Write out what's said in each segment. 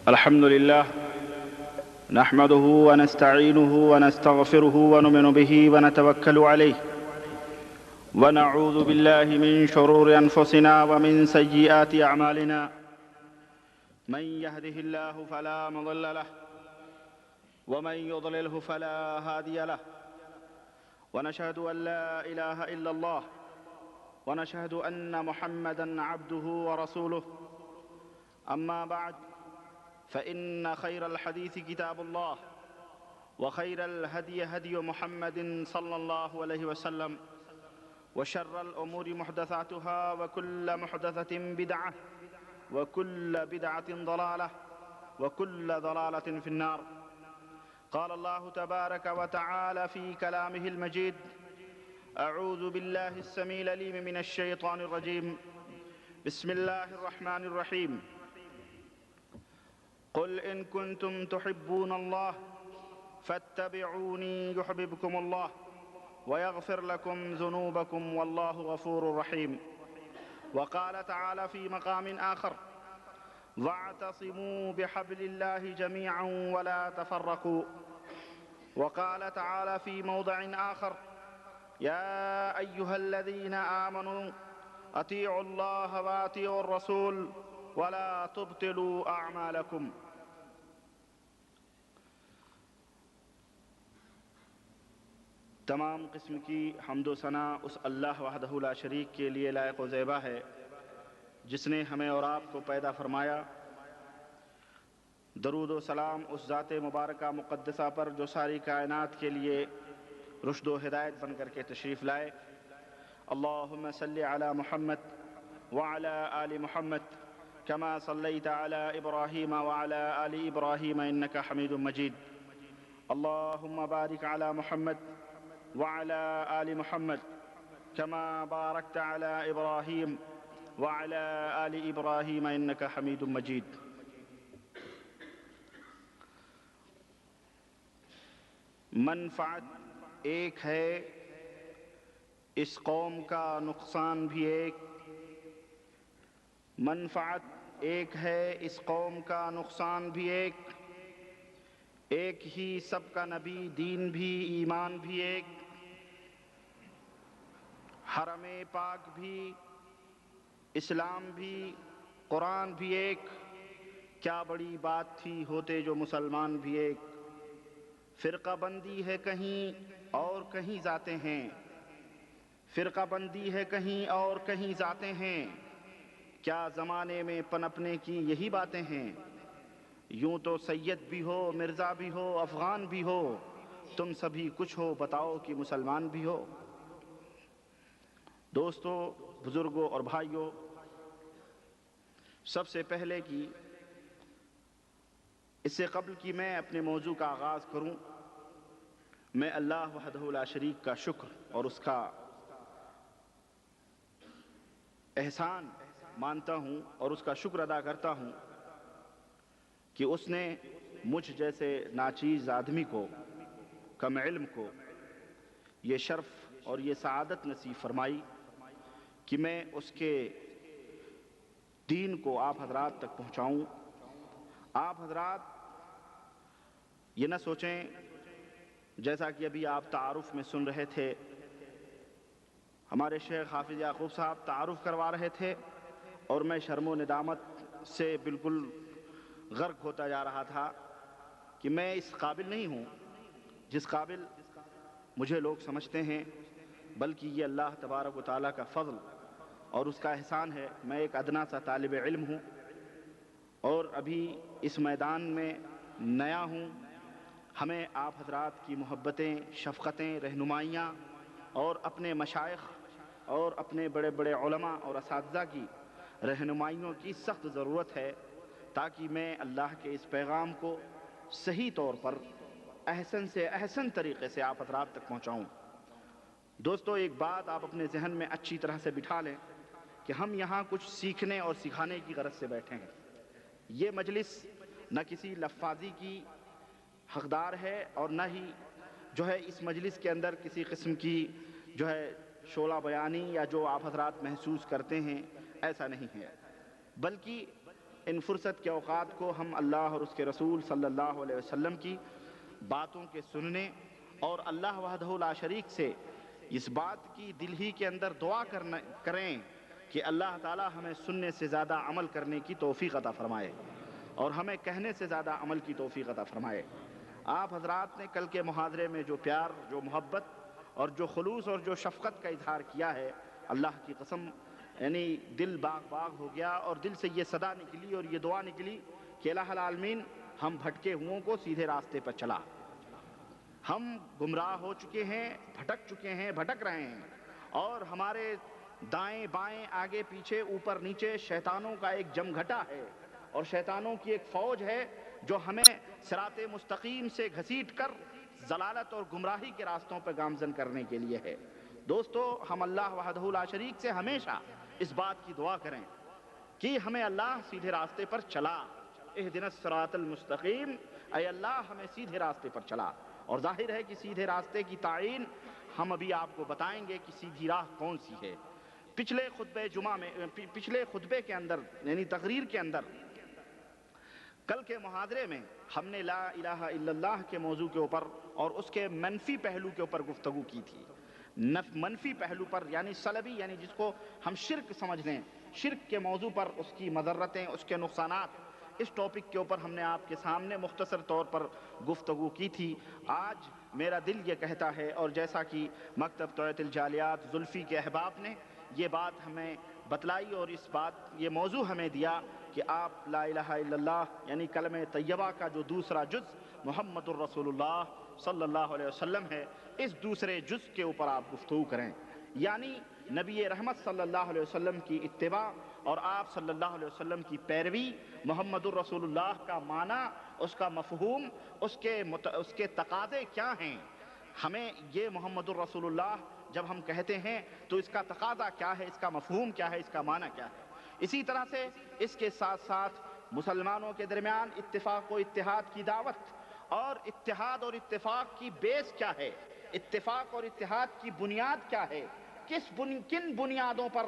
الحمد لله نحمده ونستعينه ونستغفره ونؤمن به ونتوكل عليه ونعوذ بالله من شرور أنفسنا ومن سيئات أعمالنا من يهده الله فلا مضل له ومن يضلله فلا هادي له ونشهد أن لا إله إلا الله ونشهد أن محمدًا عبده ورسوله أما بعد فإن خير الحديث كتاب الله وخير الهدي هدي محمد صلى الله عليه وسلم وشر الأمور محدثاتها وكل محدثة بدعة وكل بدعة ضلالة وكل ضلالة في النار. قال الله تبارك وتعالى في كلامه المجيد: أعوذ بالله السميع العليم من الشيطان الرجيم. بسم الله الرحمن الرحيم. قل إن كنتم تحبون الله فاتبعوني يحببكم الله ويغفر لكم ذنوبكم والله غفور رحيم. وقال تعالى في مقام آخر: واعتصموا بحبل الله جميعا ولا تفرقوا. وقال تعالى في موضع آخر: يا أيها الذين آمنوا أطيعوا الله وأطيعوا الرسول ولا تبطلوا أعمالكم. تمام قسم کی حمد و ثنا اس اللہ وحدہ لا شریک کے لیے لائق و زیبا ہے جس نے ہمیں اور آپ کو پیدا فرمایا. درود و سلام اس ذات مبارکہ مقدسہ پر جو ساری کائنات کے لیے رشد و ہدایت بن کر کے تشریف لائے. اللہم صلی علی محمد وعلی آل محمد كما صليت على إبراهيم وعلى آل إبراهيم إنك حميد مجيد. اللهم بارك على محمد وعلى آل محمد كما باركت على إبراهيم وعلى آل إبراهيم إنك حميد مجيد. منفعت ایک ہے، اس قوم کا نقصان بھی ایک. منفعت ایک ہے، اس قوم کا نقصان بھی ایک. ایک ہی سب کا نبی، دین بھی ایمان بھی ایک. حرم پاک بھی، اسلام بھی، قرآن بھی ایک. کیا بڑی بات تھی ہوتے جو مسلمان بھی ایک. فرقہ بندی ہے کہیں اور کہیں ذاتیں ہیں. فرقہ بندی ہے کہیں اور کہیں ذاتیں ہیں. کیا زمانے میں پنپنے کی یہی باتیں ہیں. یوں تو سید بھی ہو، مرزا بھی ہو، افغان بھی ہو، تم سبھی کچھ ہو، بتاؤ کہ مسلمان بھی ہو. دوستو، بزرگوں اور بھائیوں، سب سے پہلے کی اس سے قبل کہ میں اپنے موضوع کا آغاز کروں، میں اللہ وحدہ لا شریک کا شکر اور اس کا احسان مانتا ہوں اور اس کا شکر ادا کرتا ہوں کہ اس نے مجھ جیسے ناچیز آدمی کو، کم علم کو، یہ شرف اور یہ سعادت نصیب فرمائی کہ میں اس کے دین کو آپ حضرات تک پہنچاؤں. آپ حضرات یہ نہ سوچیں، جیسا کہ ابھی آپ تعارف میں سن رہے تھے، ہمارے شیخ حافظ یعقوب صاحب تعارف کروا رہے تھے اور میں شرم و ندامت سے بالکل غرق ہوتا جا رہا تھا کہ میں اس قابل نہیں ہوں جس قابل مجھے لوگ سمجھتے ہیں، بلکہ یہ اللہ تبارک و تعالیٰ کا فضل اور اس کا احسان ہے. میں ایک ادنا سا طالب علم ہوں اور ابھی اس میدان میں نیا ہوں. ہمیں آپ حضرات کی محبتیں، شفقتیں، رہنمائیاں اور اپنے مشائخ اور اپنے بڑے بڑے علماء اور اساتذہ کی رہنمائیوں کی سخت ضرورت ہے تاکہ میں اللہ کے اس پیغام کو صحیح طور پر احسن سے احسن طریقے سے آپ حضرات تک پہنچاؤں. دوستو، ایک بات آپ اپنے ذہن میں اچھی طرح سے بٹھا لیں کہ ہم یہاں کچھ سیکھنے اور سکھانے کی غرض سے بیٹھے ہیں. یہ مجلس نہ کسی لفاظی کی حقدار ہے اور نہ ہی جو ہے اس مجلس کے اندر کسی قسم کی جو ہے شعلہ بیانی یا جو آپ حضرات محسوس کرتے ہیں ایسا نہیں ہے، بلکہ ان فرصت کے اوقات کو ہم اللہ اور اس کے رسول صلی اللہ علیہ وسلم کی باتوں کے سننے اور اللہ وحدہ لا شریک سے اس بات کی دل ہی کے اندر دعا کریں کہ اللہ تعالی ہمیں سننے سے زیادہ عمل کرنے کی توفیق عطا فرمائے اور ہمیں کہنے سے زیادہ عمل کی توفیق عطا فرمائے۔ آپ حضرات نے کل کے محاضرے میں جو پیار، جو محبت اور جو خلوص اور جو شفقت کا اظہار کیا ہے، اللہ کی قسم یعنی دل باغ باغ ہو گیا، اور دل سے یہ صدا نکلی اور یہ دعا نکلی کہ الہ العالمین ہم بھٹکے ہوں کو سیدھے راستے پر چلا۔ ہم گمراہ ہو چکے ہیں، بھٹک چکے ہیں، بھٹک رہے ہیں، اور ہمارے دائیں بائیں آگے پیچھے اوپر نیچے شیطانوں کا ایک جمگھٹا ہے اور شیطانوں کی ایک فوج ہے جو ہمیں صراط مستقیم سے گھسیٹ کر ضلالت اور گمراہی کے راستوں پر گامزن کرنے کے لیے ہے۔ دوستو، ہم اللہ وحدہ لا شریک سے ہمیشہ اس بات کی دعا کریں کہ ہمیں اللہ سیدھے راستے پر چلا، اہدنا الصراط المستقیم، اے اللہ ہمیں سیدھے راستے پر چلا۔ اور ظاہر ہے کہ سیدھے راستے کی تعین ہم ابھی آپ کو بتائیں گے کہ سیدھی راہ کون سی ہے۔ پچھلے خطبے کے اندر یعنی تقریر کے اندر کل کے محاضرے میں ہم نے لا الہ الا اللہ کے موضوع کے اوپر اور اس کے منفی پہلو کے اوپر گفتگو کی تھی۔ منفی پہلو پر یعنی سلبی، یعنی جس کو ہم شرک سمجھ لیں، شرک کے موضوع پر، اس کی مضرتیں، اس کے نقصانات، اس ٹاپک کے اوپر ہم نے آپ کے سامنے مختصر طور پر گفتگو کی تھی۔ آج میرا دل یہ کہتا ہے، اور جیسا کہ مکتب توعیت الجالیات زلفی کے احباب نے یہ بات ہمیں بتلائی اور یہ موضوع ہمیں دیا کہ آپ لا الہ الا اللہ یعنی کلمہ طیبہ کا جو دوسرا جز محمد الرسول اللہ صلی اللہ علیہ وسلم ہے، اس دوسرے جز کے اوپر آپ گفتگو کریں، یعنی نبی رحمت صلی اللہ علیہ وسلم کی اتباع اور آپ صلی اللہ علیہ وسلم کی پیروی، محمد الرسول اللہ کا معنی، اس کا مفہوم، اس کے تقاضے کیا ہیں، ہمیں یہ محمد الرسول اللہ جب ہم کہتے ہیں تو اس کا تقاضا کیا ہے، اس کا مفہوم کیا ہے، اس کا معنی کیا ہے۔ اسی طرح سے اس کے ساتھ ساتھ مسلمانوں کے درمیان اتفاق و اتحاد کی دعوت، اور اتحاد اور اتفاق کی بیس کیا ہے، اتفاق اور اتحاد کی بنیاد کیا ہے، کن بنیادوں پر،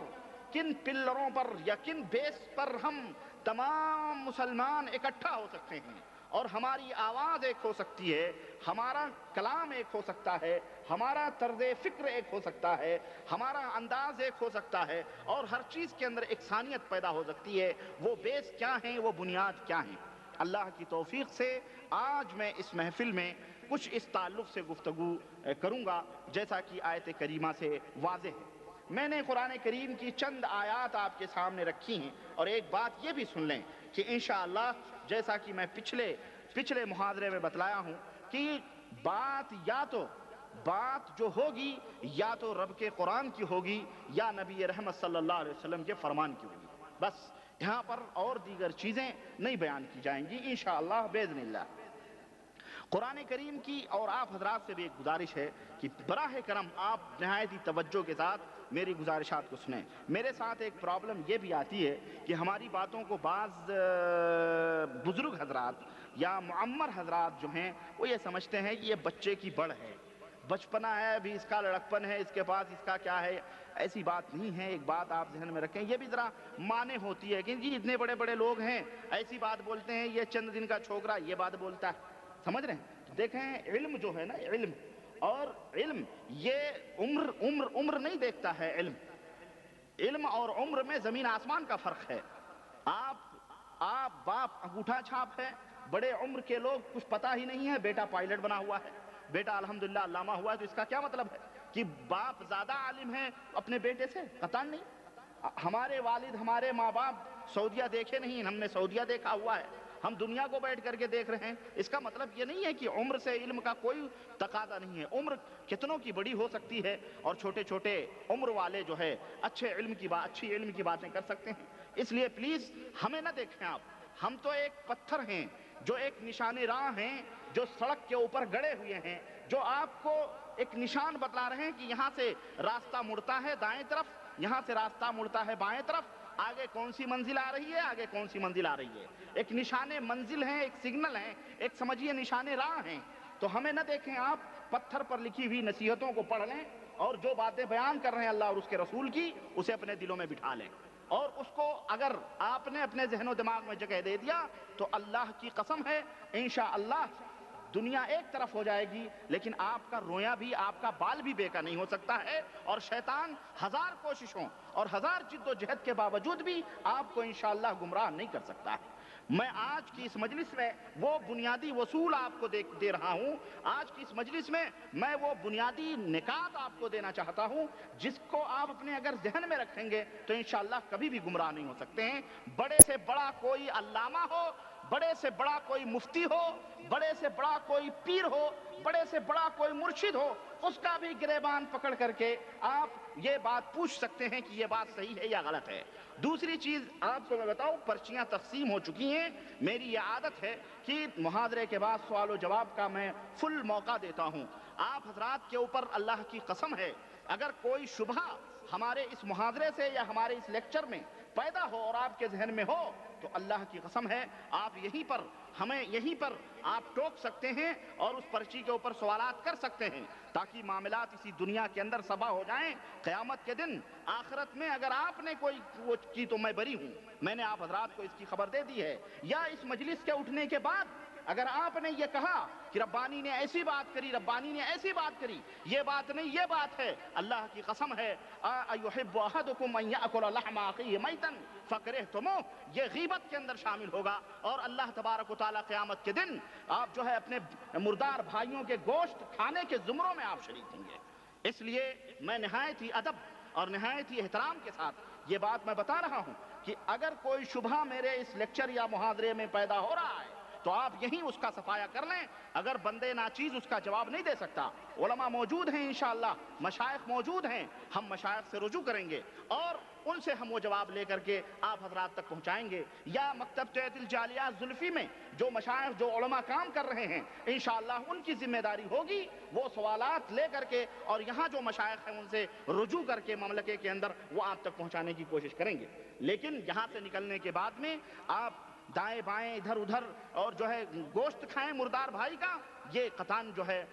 کن پلروں پر یا کن بیس پر ہم تمام مسلمان اکٹھا ہو سکتے ہیں اور ہماری آواز ایک ہو سکتی ہے، ہمارا کلام ایک ہو سکتا ہے، ہمارا طرز فکر ایک ہو سکتا ہے، ہمارا انداز ایک ہو سکتا ہے، اور ہر چیز کے اندر ایکسانیت پیدا ہو سکتی ہے۔ وہ بیس کیا ہیں، وہ بنیاد کیا ہیں؟ اللہ کی توفیق سے آج میں اس محفل میں کچھ اس تعلق سے گفتگو کروں گا جیسا کہ آیت کریمہ سے واضح ہے۔ میں نے قرآن کریم کی چند آیات آپ کے سامنے رکھی ہیں، اور ایک بات یہ بھی سن لیں کہ انشاءاللہ جیسا کہ میں پچھلے محاضرے میں بتلایا ہوں کہ بات جو ہوگی یا تو رب کے قرآن کی ہوگی یا نبی رحمت صلی اللہ علیہ وسلم کے فرمان کی ہوگی، بس یہاں پر اور دیگر چیزیں نہیں بیان کی جائیں گی انشاءاللہ باذن اللہ۔ قرآن کریم کی اور آپ حضرات سے بھی ایک گزارش ہے کہ براہ کرم آپ نہایت ہی توجہ کے ساتھ میری گزارشات کو سنیں۔ میرے ساتھ ایک پرابلم یہ بھی آتی ہے کہ ہماری باتوں کو بعض بزرگ حضرات یا معمر حضرات جو ہیں وہ یہ سمجھتے ہیں کہ یہ بچے کی بڑھ ہے، بچپنا ہے، ابھی اس کا لڑکپن ہے، اس کے پاس اس کا کیا ہے۔ ایسی بات نہیں ہے، ایک بات آپ ذہن میں رکھیں، یہ بھی ذرا معنی ہوتی ہے کہ جی اتنے بڑے بڑے لوگ ہیں ایسی بات بولتے ہیں، یہ چند دن کا چھوکرا یہ بات بولتا ہے، سمجھ رہے ہیں؟ دیکھیں علم جو ہے نا، علم یہ عمر نہیں دیکھتا ہے، علم اور عمر میں زمین آسمان کا فرق ہے۔ آپ باپ انگوٹھا چھاپ ہے، بڑے عمر کے لوگ کچھ پتہ ہی نہیں ہے، بیٹا پائلٹ بنا ہوا ہے، بیٹا الحمدللہ علامہ ہوا ہے، تو اس کا کیا مطلب ہے کہ باپ زیادہ عالم ہے اپنے بیٹے سے؟ قطعاً نہیں۔ ہمارے والد، ہمارے ماں باپ سعودیہ دیکھے نہیں، ہم نے سعودیہ دیکھا ہوا ہے، ہم دنیا کو بیٹھ کر کے دیکھ رہے ہیں۔ اس کا مطلب یہ نہیں ہے کہ عمر سے علم کا کوئی تقاضا نہیں ہے، عمر کتنوں کی بڑی ہو سکتی ہے اور چھوٹے چھوٹے عمر والے جو ہے اچھی علم کی باتیں کر سکتے ہیں۔ اس لیے پلیز ہمیں نہ دیکھیں آپ، ہم تو ایک پتھر ہیں جو ایک نشان راہ ہیں، جو سڑک کے اوپر گڑے ہوئے ہیں، جو آپ کو ایک نشان بتلا رہے ہیں کہ یہاں سے راستہ مڑتا ہے دائیں طرف، یہاں سے راستہ مڑتا ہے بائیں طرف، آگے کون سی منزل آ رہی ہے، آگے کون سی منزل آ رہی ہے۔ ایک نشان منزل ہیں، ایک سگنل ہیں، ایک سمجھیے نشان راہ ہیں۔ تو ہمیں نہ دیکھیں آپ، پتھر پر لکھی ہوئی نصیحتوں کو پڑھ لیں اور جو باتیں بیان کر رہے ہیں اللہ اور اس کے رسول کی، اسے اپنے دلوں میں بٹھا لیں۔ اور اس کو اگر آپ نے اپنے ذہن و دماغ میں جگہ دے دیا تو اللہ کی قسم ہے انشاءاللہ دنیا ایک طرف ہو جائے گی، لیکن آپ کا رویا بھی، آپ کا بال بھی بیکا نہیں ہو سکتا ہے، اور شیطان ہزار کوششوں اور ہزار جد و جہد کے باوجود بھی آپ کو انشاءاللہ گمراہ نہیں کر سکتا ہے۔ میں آج کی اس مجلس میں وہ بنیادی اصول آپ کو دے رہا ہوں، آج کی اس مجلس میں میں وہ بنیادی نکات آپ کو دینا چاہتا ہوں جس کو آپ اپنے اگر ذہن میں رکھیں گے تو انشاءاللہ کبھی بھی گمراہ نہیں ہو سکتے ہیں۔ بڑے سے بڑا کوئی علامہ ہو، بڑے سے بڑا کوئی مفتی ہو، بڑے سے بڑا کوئی پیر ہو، بڑے سے بڑا کوئی مرشد ہو، اس کا بھی گریبان پکڑ کر کے آپ یہ بات پوچھ سکتے ہیں کہ یہ بات صحیح ہے یا غلط ہے۔ دوسری چیز آپ کو میں بتاؤں، پرچیاں تقسیم ہو چکی ہیں، میری یہ عادت ہے کہ محاضرے کے بعد سوال و جواب کا میں فل موقع دیتا ہوں۔ آپ حضرات کے اوپر اللہ کی قسم ہے اگر کوئی شبہ ہمارے اس محاضرے سے یا ہمارے اس لیکچر میں پیدا ہو اور آپ کے ذہن میں ہو تو اللہ کی قسم ہے آپ یہیں پر آپ ٹوک سکتے ہیں اور اس پرچی کے اوپر سوالات کر سکتے ہیں تاکہ معاملات اسی دنیا کے اندر صفا ہو جائیں۔ قیامت کے دن آخرت میں اگر آپ نے کوئی وہ کی تو میں بری ہوں، میں نے آپ حضرات کو اس کی خبر دے دی ہے، یا اس مجلس کے اٹھنے کے بعد اگر آپ نے یہ کہا کہ ربانی نے ایسی بات کری، ربانی نے ایسی بات کری، یہ بات نہیں یہ بات ہے، اللہ کی قسم ہے اَيُحِبُّ أَحَدُكُمْ أَن يَأْكُلَ لَحْمَ أَخِيهِ مَيْتًا فَكَرِهْتُمُوهُ، یہ غیبت کے اندر شامل ہوگا، اور اللہ تبارک و تعالیٰ قیامت کے دن آپ جو ہے اپنے مردار بھائیوں کے گوشت کھانے کے زمروں میں آپ شریک ہوں گے۔ اس لیے میں نہایت ہی ادب اور نہایت ہی احترام کے ساتھ یہ بات میں بتا رہا ہوں کہ اگر کوئی شبہ میرے اس لیکچر یا محاضرے میں پیدا ہو رہا ہے تو آپ یہیں اس کا صفایا کر لیں۔ اگر بندے ناچیز اس کا جواب نہیں دے سکتا، علماء موجود ہیں انشاءاللہ، مشائخ موجود ہیں، ہم مشائخ سے رجوع کریں گے اور ان سے ہم وہ جواب لے کر کے آپ حضرات تک پہنچائیں گے، یا مکتب جہت الجالیات زلفی میں جو مشائخ جو علماء کام کر رہے ہیں انشاءاللہ ان کی ذمہ داری ہوگی وہ سوالات لے کر کے اور یہاں جو مشائخ ہیں ان سے رجوع کر کے مملکے کے اندر وہ آپ تک پہنچانے کی کوشش کریں گے۔ لیکن یہاں سے نکلنے کے بعد میں آپ دائیں بائیں ادھر ادھر اور جو ہے گوشت کھائیں مردار بھائی کا، یہ قطعاً جو ہے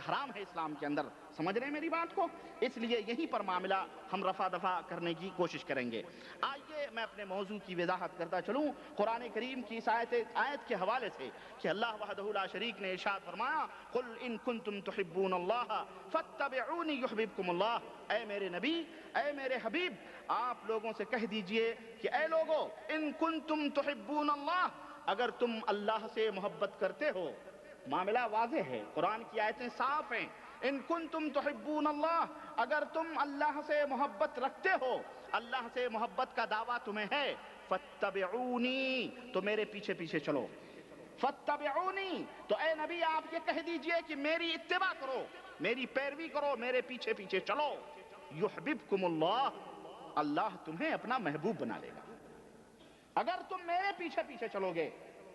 حرام ہے اسلام کے اندر۔ سمجھ رہے ہیں میری بات کو؟ اس لیے یہیں پر معاملہ ہم رفع دفع کرنے کی کوشش کریں گے۔ آئیے میں اپنے موضوع کی وضاحت کرتا چلوں قرآن کریم کی اس آیت کے حوالے سے کہ اللہ وحدہ لا شریک نے ارشاد فرمایا قل ان کنتم تحبون اللہ فاتبعونی یحببکم اللہ، اے میرے نبی، اے میرے حبیب، آپ لوگوں سے کہہ دیجئے کہ اے لوگو ان کنتم تحبون اللہ، اگر تم اللہ سے محبت کرتے ہو، معاملہ واضح ہے، قرآن کی آیتیں صاف ہیں، ان کنتم تحبون اللہ، اگر تم اللہ سے محبت رکھتے ہو، اللہ سے محبت کا دعویٰ تمہیں ہے، فاتبعونی، تو میرے پیچھے پیچھے چلو، فاتبعونی، تو اے نبی آپ یہ کہہ دیجئے کہ میری اتباع کرو، میری پیروی کرو، میرے پیچھے پیچھے چلو، یحببکم اللہ، اللہ تمہیں اپنا محبوب بنا لے گا۔ اگر تم میرے پیچھے پیچھے چلو گے،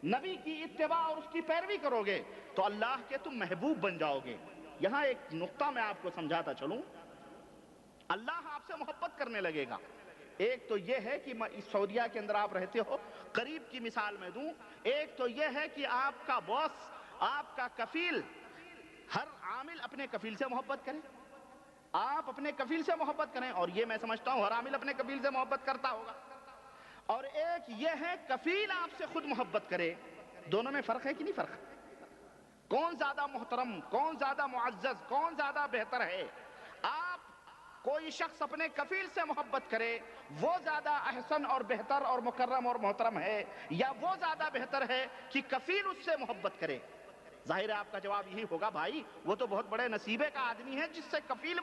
نبی کی اتباع اور اس کی پیروی کرو گے تو اللہ کے تم محبوب بن جاؤ گے۔ یہاں ایک نقطہ میں آپ کو سمجھاتا چلوں، اللہ آپ سے محبت کرنے لگے گا۔ ایک تو یہ ہے کہ سعودیہ کے اندر آپ رہتے ہو، قریب کی مثال میں دوں، ایک تو یہ ہے کہ آپ کا باس، آپ کا کفیل، ہر عامل اپنے کفیل سے محبت کرے، آپ اپنے کفیل سے محبت کریں، اور یہ میں سمجھتا ہوں ہر عامل اپنے کفیل سے محبت کرتا ہوگا، اور ایک یہ ہے کفیل آپ سے خود محبت کرے۔ دونوں میں فرق ہے کہ نہیں فرق؟ کون زیادہ محترم، کون زیادہ معزز، کون زیادہ بہتر ہے؟ آپ کوئی شخص اپنے کفیل سے محبت کرے وہ زیادہ احسن اور بہتر اور مکرم اور محترم ہے، یا وہ زیادہ بہتر ہے کہ کفیل اس سے محبت کرے؟ ظاہر ہے آپ کا جواب یہی ہوگا بھائی وہ تو بہت بڑے نصیبے کا آدمی ہے جس سے کفیل